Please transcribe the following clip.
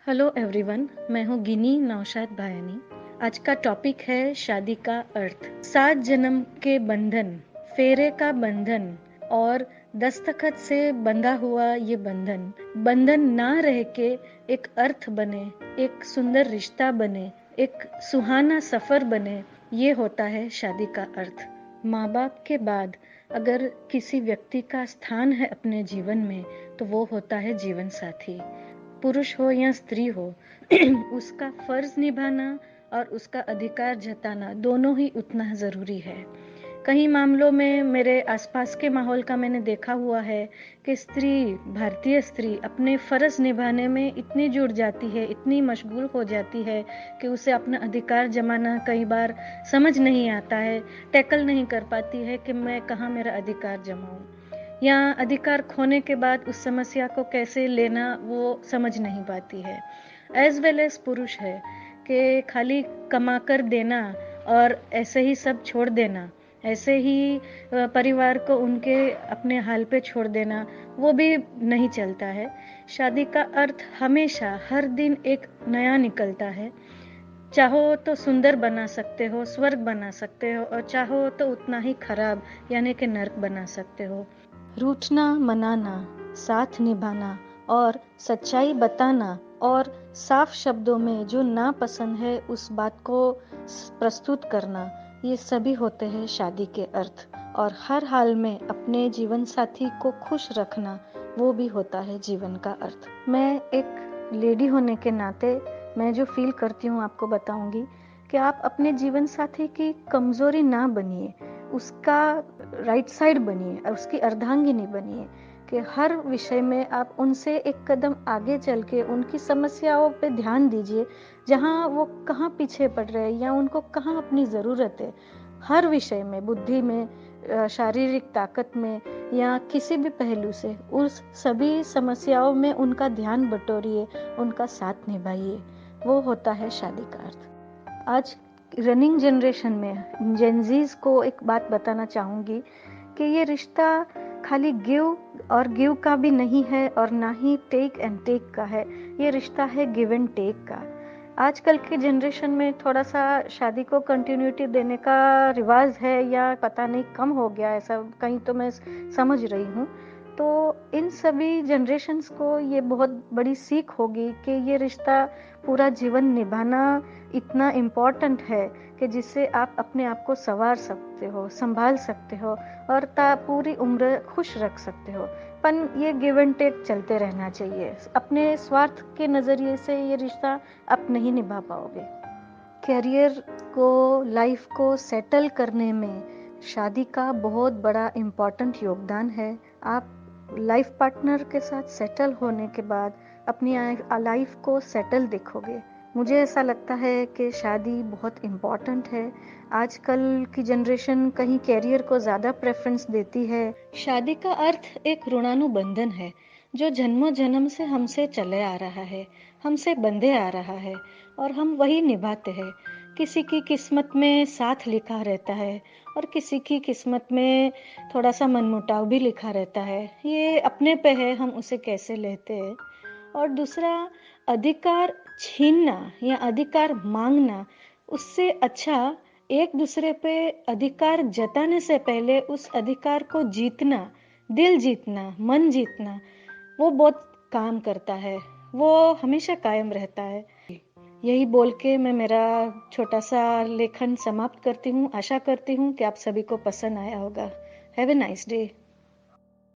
Hello everyone, मैं हूँ गिनी नौशाद भायानी। आज का टॉपिक है शादी का अर्थ। 7 जन्म के बंधन, फेरे का बंधन और दस्तखत से बंधा हुआ ये बंधन ना रह के एक अर्थ बने, एक सुंदर रिश्ता बने, एक सुहाना सफर बने, ये होता है शादी का अर्थ। माँ बाप के बाद अगर किसी व्यक्ति का स्थान है अपने जीवन में तो वो होता है जीवन साथी। पुरुष हो या स्त्री हो उसका फर्ज निभाना और उसका अधिकार जताना दोनों ही उतना जरूरी है। कई मामलों में मेरे आसपास के माहौल का मैंने देखा हुआ है कि भारतीय स्त्री अपने फर्ज निभाने में इतनी जुड़ जाती है, इतनी मशगूल हो जाती है कि उसे अपना अधिकार जमाना कई बार समझ नहीं आता है, टैकल नहीं कर पाती है कि मैं कहाँ मेरा अधिकार जमाऊं, या अधिकार खोने के बाद उस समस्या को कैसे लेना वो समझ नहीं पाती है। एज वेल एज पुरुष है कि खाली कमा कर देना और ऐसे ही सब छोड़ देना, ऐसे ही परिवार को उनके अपने हाल पे छोड़ देना, वो भी नहीं चलता है। शादी का अर्थ हमेशा हर दिन एक नया निकलता है। चाहो तो सुंदर बना सकते हो, स्वर्ग बना सकते हो, और चाहो तो उतना ही खराब यानी कि नर्क बना सकते हो। रूठना, मनाना, साथ निभाना और सच्चाई बताना और साफ शब्दों में जो ना पसंद है उस बात को प्रस्तुत करना, ये सभी होते हैं शादी के अर्थ। और हर हाल में अपने जीवन साथी को खुश रखना, वो भी होता है जीवन का अर्थ। मैं एक लेडी होने के नाते मैं जो फील करती हूँ आपको बताऊंगी कि आप अपने जीवन साथी की कमजोरी ना बनिए, उसका राइट साइड बनिए और उसकी अर्धांगिनी बनिए, कि हर विषय में आप उनसे एक कदम आगे चल के उनकी समस्याओं पे ध्यान दीजिए, जहाँ वो कहाँ पीछे पड़ रहे हैं या उनको कहाँ अपनी ज़रूरत है। हर विषय में, बुद्धि में, शारीरिक ताकत में या किसी भी पहलू से उस सभी समस्याओं में उनका ध्यान बटोरिए, उनका साथ निभाइए। वो होता है शादी का अर्थ। आज रनिंग जनरेशन में जेनजीज को एक बात बताना चाहूंगी कि ये रिश्ता खाली गिव और गिव का भी नहीं है और ना ही टेक एंड टेक का है। ये रिश्ता है गिव एंड टेक का। आजकल के जनरेशन में थोड़ा सा शादी को कंटिन्यूटी देने का रिवाज है या पता नहीं कम हो गया, ऐसा कहीं तो मैं समझ रही हूँ। तो इन सभी जनरेशन्स को ये बहुत बड़ी सीख होगी कि ये रिश्ता पूरा जीवन निभाना इतना इम्पोर्टेंट है कि जिससे आप अपने आप को संवार सकते हो, संभाल सकते हो और पूरी उम्र खुश रख सकते हो। पर ये गिव एंड टेक चलते रहना चाहिए। अपने स्वार्थ के नज़रिए से ये रिश्ता आप नहीं निभा पाओगे। करियर को, लाइफ को सेटल करने में शादी का बहुत बड़ा इम्पोर्टेंट योगदान है। आप लाइफ पार्टनर के साथ सेटल होने के बाद अपनी लाइफ को सेटल देखोगे। मुझे ऐसा लगता है कि शादी बहुत इम्पोर्टेंट है। आजकल की जनरेशन कहीं कैरियर को ज़्यादा प्रेफरेंस देती है। शादी का अर्थ एक ऋणानुबंधन है जो जन्मों जन्म से हमसे चले आ रहा है, हमसे बंधे आ रहा है और हम वही निभाते हैं। किसी की किस्मत में साथ लिखा रहता है और किसी की किस्मत में थोड़ा सा मनमुटाव भी लिखा रहता है। ये अपने पे है, हम उसे कैसे लेते हैं। और दूसरा, अधिकार छीनना या अधिकार मांगना, उससे अच्छा एक दूसरे पे अधिकार जताने से पहले उस अधिकार को जीतना, दिल जीतना, मन जीतना, वो बहुत काम करता है, वो हमेशा कायम रहता है। यही बोल के मैं मेरा छोटा सा लेखन समाप्त करती हूँ। आशा करती हूँ कि आप सभी को पसंद आया होगा। Have a nice day.